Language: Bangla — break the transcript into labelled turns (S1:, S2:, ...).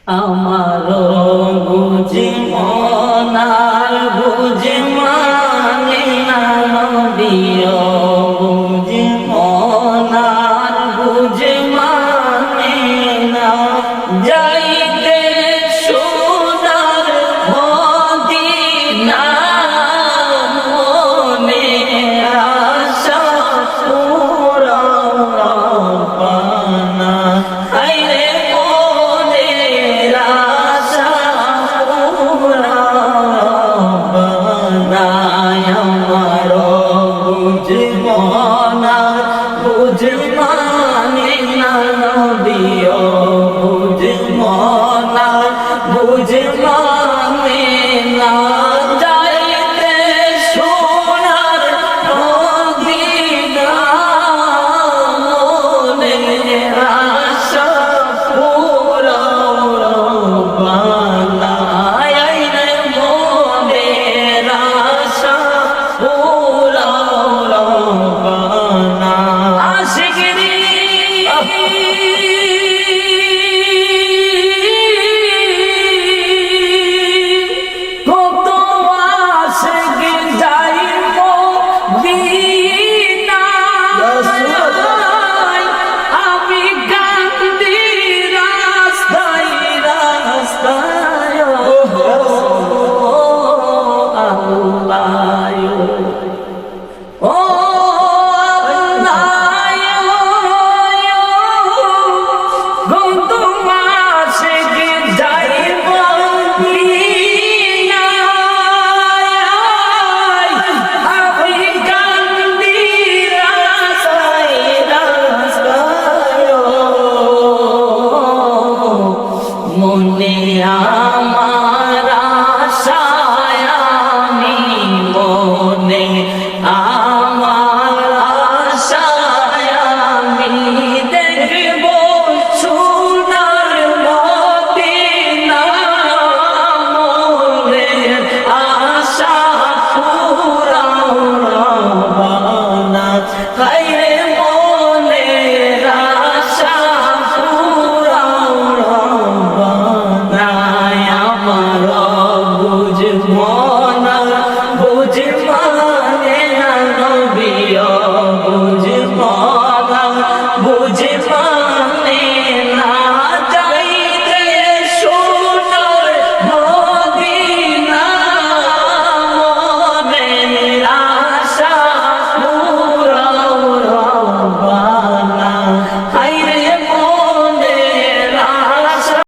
S1: আমারও বুঝি মনার বুঝি মানে না নবীও বুঝি মনার বুঝি মানে না যাইতে সোনার মদিনা মনে আশা পুরানা হায়রে মানে না নবীও বুঝবো না মানে না যাইতে সোনার মদিনা মনে আশা পুরানা রে মনে আশা পুরানা আশিকিনি কত আশিক যাইব দিনায় আমি কান্দি রাস্তায় রাস্তায় আল্লাহ ও মনে আমার